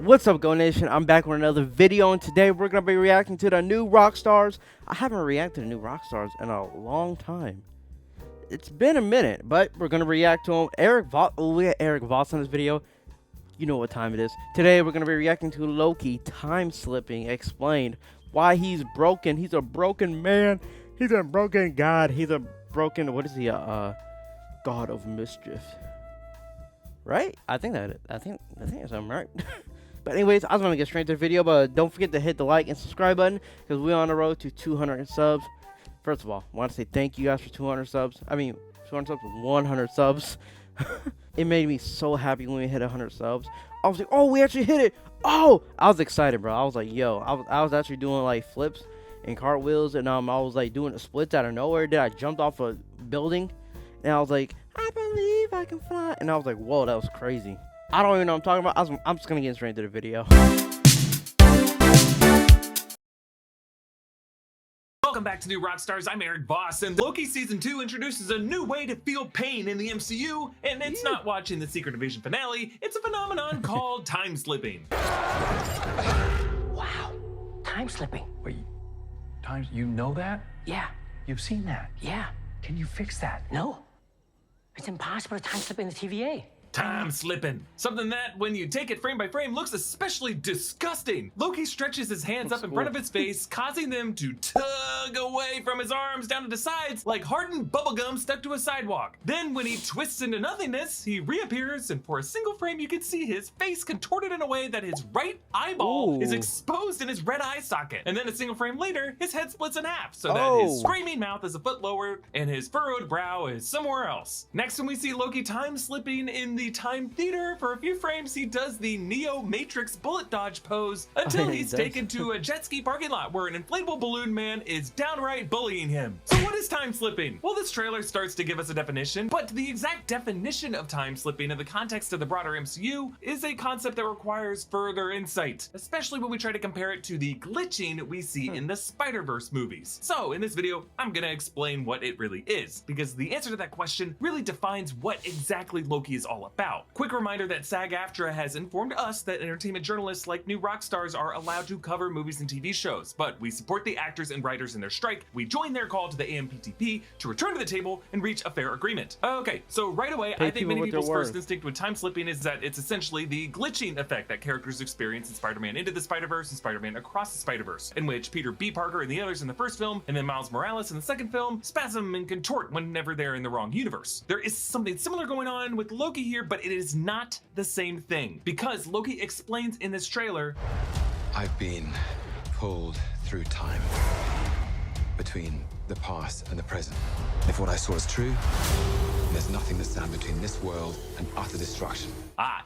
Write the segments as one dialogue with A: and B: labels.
A: What's up, Go Nation? I'm back with another video, and today we're going to be reacting to the new Rockstars. I haven't reacted to new Rockstars in a long time. It's been a minute, but we're going to react to them. We got Eric Voss in this video. You know what time it is. Today we're going to be reacting to Loki Time Slipping Explained. Why he's broken. He's a broken man. He's a broken god. He's a broken, what is he, god of mischief. Right? I think that's something right. But anyways, I was gonna get straight to the video, but don't forget to hit the like and subscribe button because we're on the road to 200 subs. First of all, I want to say thank you guys for 200 subs. 200 subs, 100 subs. It made me so happy when we hit 100 subs. I was like, oh, we actually hit it. Oh, I was excited, bro. I was like, yo, I was actually doing like flips and cartwheels, and I was like doing the splits out of nowhere. Then I jumped off a building, and I was like, I believe I can fly. And I was like, whoa, that was crazy. I don't even know what I'm talking about. I'm just gonna get straight into the video.
B: Welcome back to New Rockstars. I'm Eric Voss, and Loki Season 2 introduces a new way to feel pain in the MCU, and it's not watching the Secret Invasion finale, it's a phenomenon called time slipping.
C: Wow, time slipping.
D: Wait, you know that?
C: Yeah,
D: You've seen that?
C: yeah.
D: Can you fix that?
C: No, it's impossible to time slip in the TVA.
B: Time slipping. Something that, when you take it frame by frame, looks especially disgusting. Loki stretches his hands up in front of his face, causing them to tug away from his arms down to the sides like hardened bubblegum stuck to a sidewalk. Then, when he twists into nothingness, he reappears, and for a single frame, you can see his face contorted in a way that his right eyeball is exposed in his red eye socket. And then a single frame later, his head splits in half, so that his screaming mouth is a foot lower and his furrowed brow is somewhere else. Next, when we see Loki time slipping in the time theater, for a few frames he does the Neo Matrix bullet dodge pose until he's taken to a jet ski parking lot where an inflatable balloon man is downright bullying him. So what is time slipping? Well, this trailer starts to give us a definition, but the exact definition of time slipping in the context of the broader MCU is a concept that requires further insight, especially when we try to compare it to the glitching we see in the Spider-Verse movies. So in this video, I'm gonna explain what it really is, because the answer to that question really defines what exactly Loki is all about. Quick reminder that SAG-AFTRA has informed us that entertainment journalists like New Rockstars are allowed to cover movies and TV shows, but we support the actors and writers in their strike. We join their call to the AMPTP to return to the table and reach a fair agreement. Okay, so right away, I think many people's first instinct with time slipping is that it's essentially the glitching effect that characters experience in Spider-Man Into the Spider-Verse and Spider-Man Across the Spider-Verse, in which Peter B. Parker and the others in the first film, and then Miles Morales in the second film, spasm and contort whenever they're in the wrong universe. There is something similar going on with Loki here, but it is not the same thing, because Loki explains in this trailer,
E: I've been pulled through time between the past and the present. If what I saw is true, there's nothing to stand between this world and utter destruction.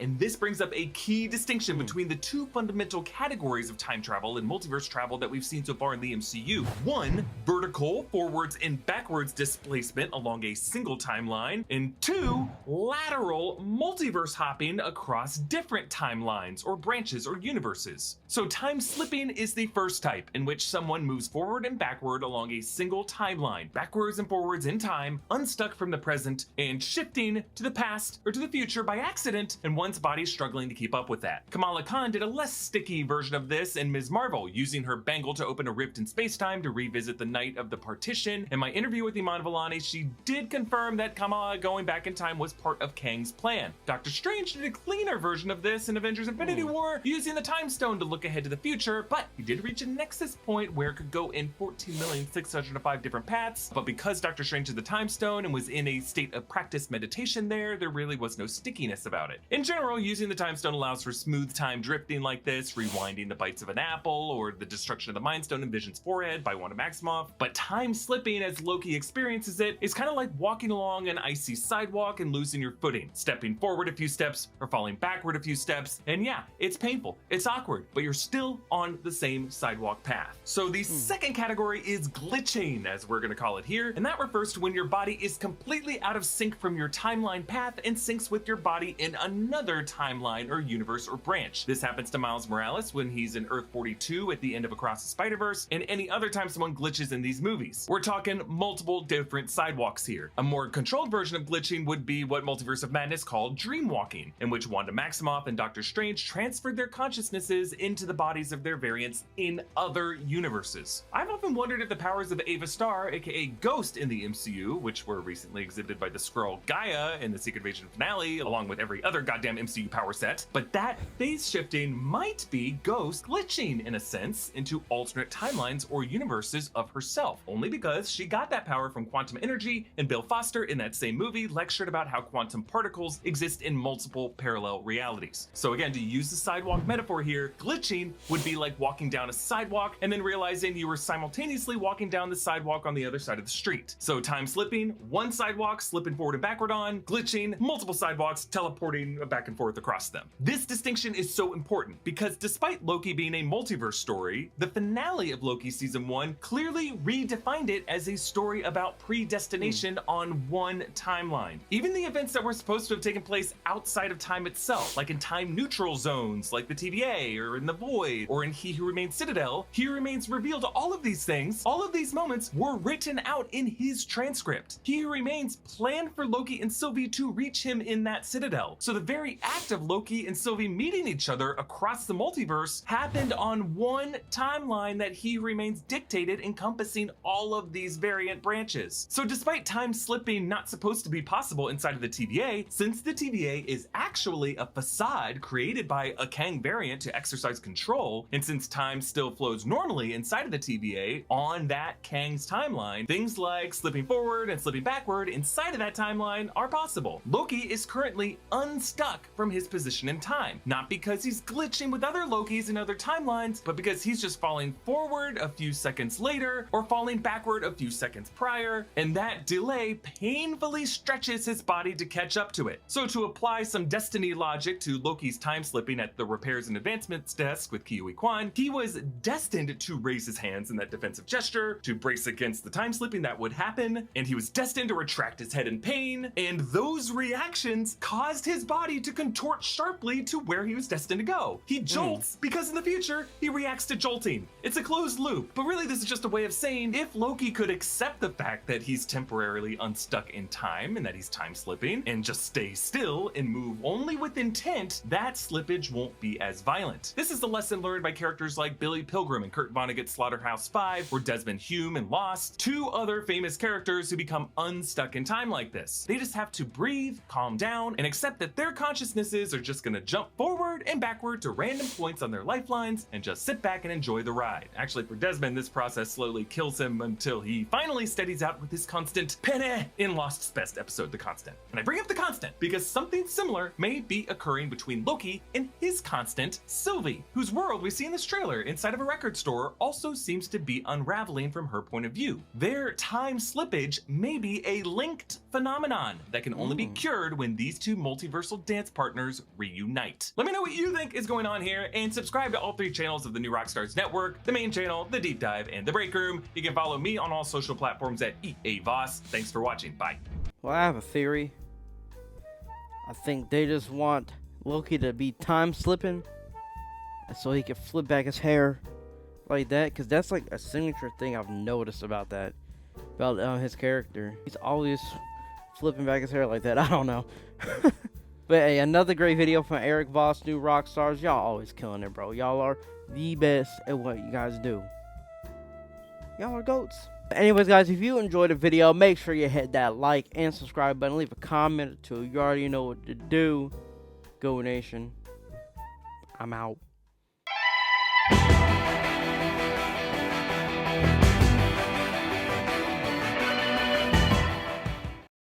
B: And this brings up a key distinction between the two fundamental categories of time travel and multiverse travel that we've seen so far in the MCU. One, vertical, forwards and backwards displacement along a single timeline, and two, lateral, multiverse hopping across different timelines or branches or universes. So time slipping is the first type, in which someone moves forward and backward along a single timeline, backwards and forwards in time, unstuck from the present, and shifting to the past or to the future by accident, and one's body's struggling to keep up with that. Kamala Khan did a less sticky version of this in Ms. Marvel, using her bangle to open a rift in space-time to revisit the night of the partition. In my interview with Iman Vellani, she did confirm that Kamala going back in time was part of Kang's plan. Doctor Strange did a cleaner version of this in Avengers Infinity War, using the Time Stone to look ahead to the future, but he did reach a nexus point where it could go in 14,605 different paths, but because Doctor Strange had the Time Stone and was in a state of practice meditation there really was no stickiness about it. In general, using the Time Stone allows for smooth time drifting like this, rewinding the bites of an apple, or the destruction of the Mind Stone in Vision's forehead by Wanda Maximoff. But time slipping, as Loki experiences it, is kind of like walking along an icy sidewalk and losing your footing, stepping forward a few steps or falling backward a few steps, and yeah, it's painful, it's awkward, but you're still on the same sidewalk path. So the second category is glitching, as we're gonna call it here, and that refers to when your body is completely out of sync from your timeline path and syncs with your body in another another timeline or universe or branch. This happens to Miles Morales when he's in Earth 42 at the end of Across the Spider-Verse, and any other time someone glitches in these movies. We're talking multiple different sidewalks here. A more controlled version of glitching would be what Multiverse of Madness called dreamwalking, in which Wanda Maximoff and Doctor Strange transferred their consciousnesses into the bodies of their variants in other universes. I've often wondered if the powers of Ava Starr, aka Ghost in the MCU, which were recently exhibited by the Skrull Gaia in the Secret Invasion finale, along with every other goddamn MCU power set, but that phase shifting might be Ghost glitching in a sense into alternate timelines or universes of herself, only because she got that power from quantum energy, and Bill Foster in that same movie lectured about how quantum particles exist in multiple parallel realities. So again, to use the sidewalk metaphor here, glitching would be like walking down a sidewalk and then realizing you were simultaneously walking down the sidewalk on the other side of the street. So time slipping, one sidewalk slipping forward and backward on, glitching, multiple sidewalks teleporting back and forth across them. This distinction is so important because despite Loki being a multiverse story, the finale of Loki season 1 clearly redefined it as a story about predestination on one timeline. Even the events that were supposed to have taken place outside of time itself, like in time neutral zones like the TVA or in the Void or in He Who Remains Citadel, He Who Remains revealed all of these things, all of these moments were written out in his transcript. He Who Remains planned for Loki and Sylvie to reach him in that Citadel. So the very act of Loki and Sylvie meeting each other across the multiverse happened on one timeline that He Who Remains dictated, encompassing all of these variant branches. So despite time slipping not supposed to be possible inside of the TVA, since the TVA is actually a facade created by a Kang variant to exercise control, and since time still flows normally inside of the TVA on that Kang's timeline, things like slipping forward and slipping backward inside of that timeline are possible. Loki is currently unstuck from his position in time, not because he's glitching with other Lokis in other timelines, but because he's just falling forward a few seconds later or falling backward a few seconds prior, and that delay painfully stretches his body to catch up to it. So to apply some destiny logic to Loki's time slipping at the repairs and advancements desk with Kiwi Kwan, he was destined to raise his hands in that defensive gesture to brace against the time slipping that would happen, and he was destined to retract his head in pain, and those reactions caused his body to contort sharply to where he was destined to go. He jolts because in the future he reacts to jolting. It's a closed loop, but really this is just a way of saying if Loki could accept the fact that he's temporarily unstuck in time and that he's time slipping and just stay still and move only with intent, that slippage won't be as violent. This is the lesson learned by characters like Billy Pilgrim and Kurt Vonnegut's Slaughterhouse-5 or Desmond Hume in Lost, two other famous characters who become unstuck in time like this. They just have to breathe, calm down, and accept that their consciousnesses are just gonna jump forward and backward to random points on their lifelines and just sit back and enjoy the ride. Actually, for Desmond, this process slowly kills him until he finally steadies out with his constant penny in Lost's best episode, The Constant. And I bring up The Constant because something similar may be occurring between Loki and his constant, Sylvie, whose world we see in this trailer inside of a record store also seems to be unraveling from her point of view. Their time slippage may be a linked phenomenon that can only be cured when these two multiversal dance partners reunite. Let me know what you think is going on here, and subscribe to all three channels of the New Rockstars Network, the main channel, the deep dive, and the break room. You can follow me on all social platforms at EAVoss. Thanks for watching. Bye.
A: Well, I have a theory. I think they just want Loki to be time slipping so he can flip back his hair like that, because that's like a signature thing I've noticed about his character. He's always flipping back his hair like that. I don't know. But hey, another great video from Eric Voss, New Rockstars. Y'all always killing it, bro. Y'all are the best at what you guys do. Y'all are goats. Anyways, guys, if you enjoyed the video, make sure you hit that like and subscribe button. Leave a comment or two. You already know what to do. Go Nation. I'm out.